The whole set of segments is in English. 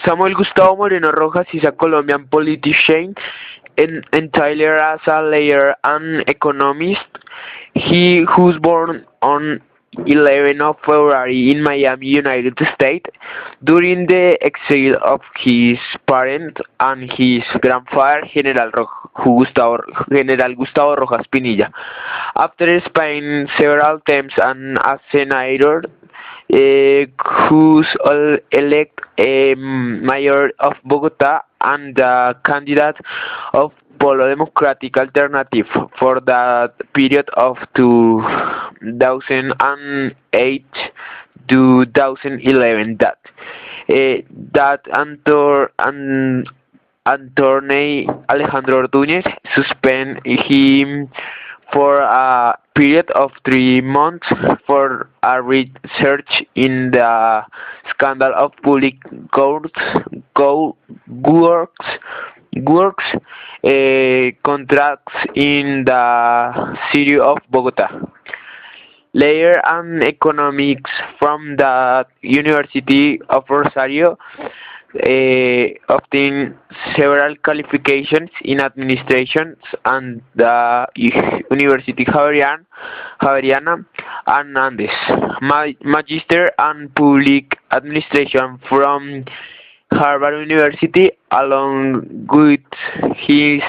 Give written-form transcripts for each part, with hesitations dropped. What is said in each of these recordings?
Samuel Gustavo Moreno Rojas is a Colombian politician and entirely as a lawyer and economist. He was born on 11th of February in Miami, United States, during the exile of his parents and his grandfather, General Gustavo Rojas Pinilla. After spending several terms as senator, who's elect mayor of Bogota and the candidate of Polo Democratic Alternative for that period of 2008 to 2011. That Anthony Alejandro Ordóñez suspend him for a period of 3 months for a research in the scandal of public works contracts in the city of Bogota. Later and economics from the University of Rosario, obtained several qualifications in administration and the University Javeriana and Andes. Magister and public administration from Harvard University, along with his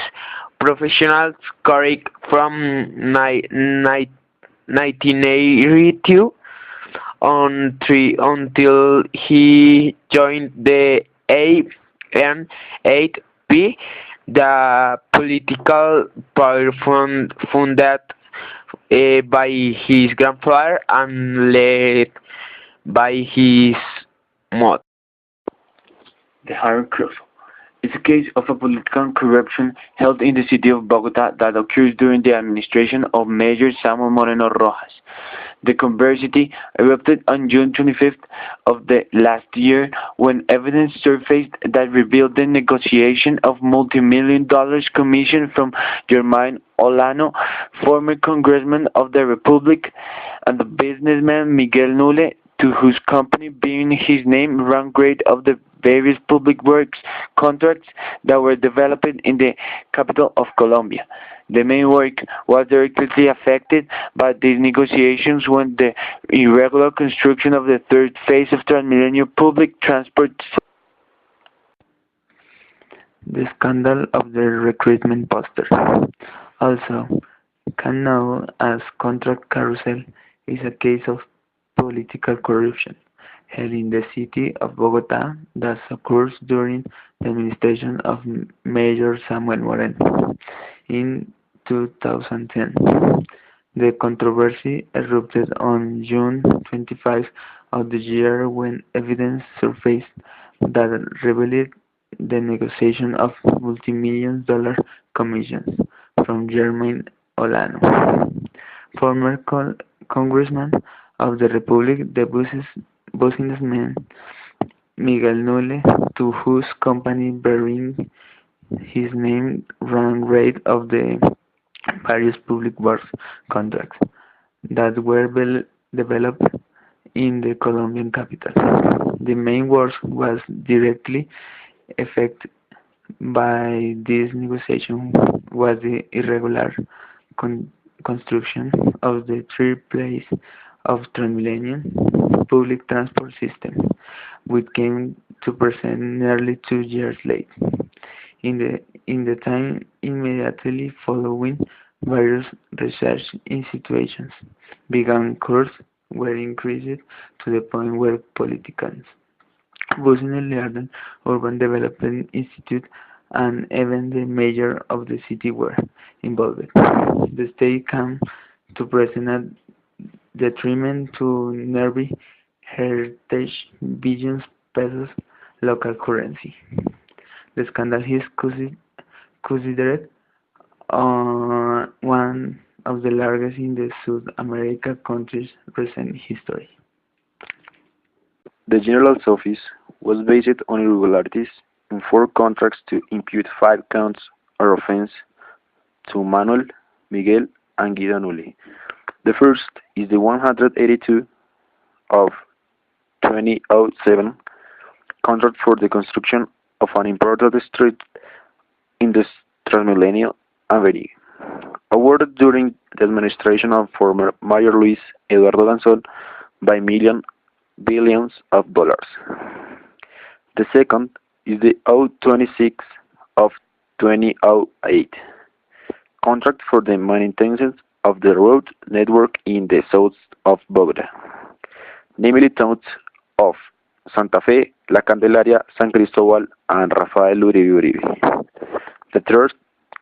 professional career from 1982 until he joined the AN8P, the political party funded by his grandfather and led by his mother. The carrusel is a case of a political corruption held in the city of Bogota that occurs during the administration of Mayor Samuel Moreno Rojas. The controversy erupted on June 25th of the last year when evidence surfaced that revealed the negotiation of multi-million-dollar commission from Germain Olano, former congressman of the Republic, and the businessman Miguel Nule, to whose company bearing his name ran grade of the various public works contracts that were developed in the capital of Colombia. The main work was directly affected by these negotiations when the irregular construction of the third phase of Transmilenio public transport. The scandal of the recruitment poster, also known as contract carousel, is a case of political corruption held in the city of Bogota that occurs during the administration of Mayor Samuel Moreno in 2010. The controversy erupted on June 25 of the year when evidence surfaced that revealed the negotiation of multi-million-dollar commissions from Germain Olano, former congressman of the Republic, the businessman Miguel Nule, to whose company bearing his name ran rate of the various public works contracts that were developed in the Colombian capital. The main work was directly affected by this negotiation was the irregular construction of the third phase of Transmilenio public transport system, which came to present nearly 2 years late. In the time immediately following, various research institutions began courses were increased to the point where politicians, Bosnia Urban Development Institute, and even the mayor of the city were involved. The state came to present a detriment to nearby heritage billions pesos local currency. The scandal is considered one of the largest in the South American country's recent history. The General's office was based on irregularities in 4 contracts to impute 5 counts of offense to Manuel, Miguel, and Guido Nule. The first is the 182 of 2007 contract for the construction of an important street in the Transmillennial Avenue, awarded during the administration of former Mayor Luis Eduardo Lanzón by billions of dollars. The second is the O26 of 2008 contract for the maintenance of the road network in the south of Bogotá, namely towns of Santa Fe, La Candelaria, San Cristóbal, and Rafael Uribe Uribe. The third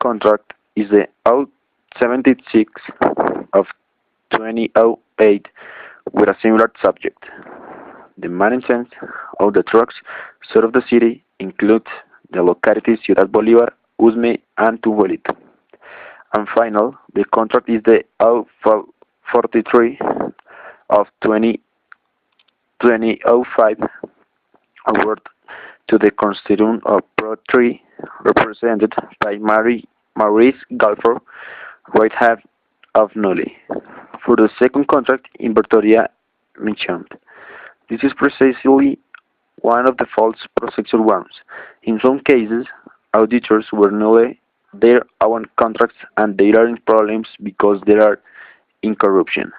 contract is the O76 of 2008 with a similar subject. The maintenance of the trucks serve the city include the localities Ciudad Bolívar, Usme, and Tubolito. And final, the contract is the O43 of 2005 award to the constituent of Pro 3 represented by Maurice Galford, right hand of Nully, for the second contract in Bertoria mentioned. This is precisely one of the false procedure ones. In some cases, auditors were nulled their own contracts and they are in problems because they are in corruption.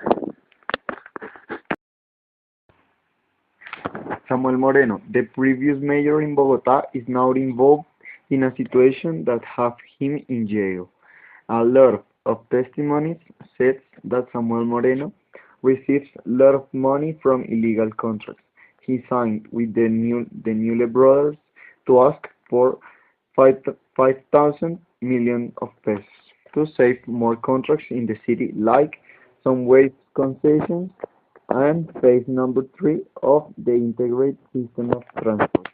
Samuel Moreno, the previous mayor in Bogotá, is now involved in a situation that have him in jail. A lot of testimonies says that Samuel Moreno receives a lot of money from illegal contracts. He signed with the Newell brothers to ask for 5,000 million of pesos to save more contracts in the city, like some waste concessions and phase number 3 of the integrated system of transport.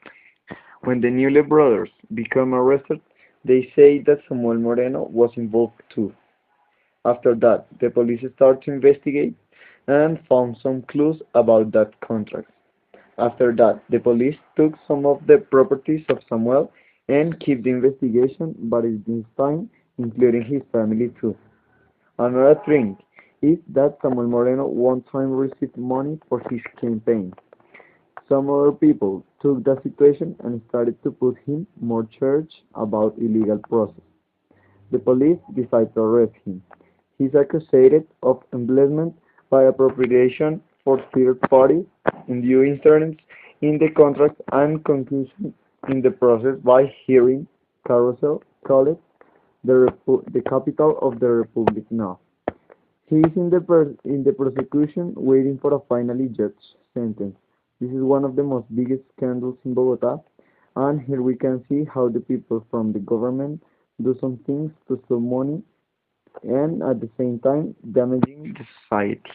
When the Newell brothers become arrested, they say that Samuel Moreno was involved too. After that, the police start to investigate and found some clues about that contract. After that, the police took some of the properties of Samuel and keep the investigation, but at this time, including his family too. Another thing is that Samuel Moreno one time received money for his campaign. Some other people took the situation and started to put him more charge about illegal process. The police decided to arrest him. He is accused of embezzlement by appropriation for third parties, undue interference in the contract, and conclusion in the process by hiring Carousel, called the capital of the Republic now. He is in the prosecution waiting for a finally judged sentence. This is one of the most biggest scandals in Bogotá, and here we can see how the people from the government do some things to steal money and at the same time damaging the society.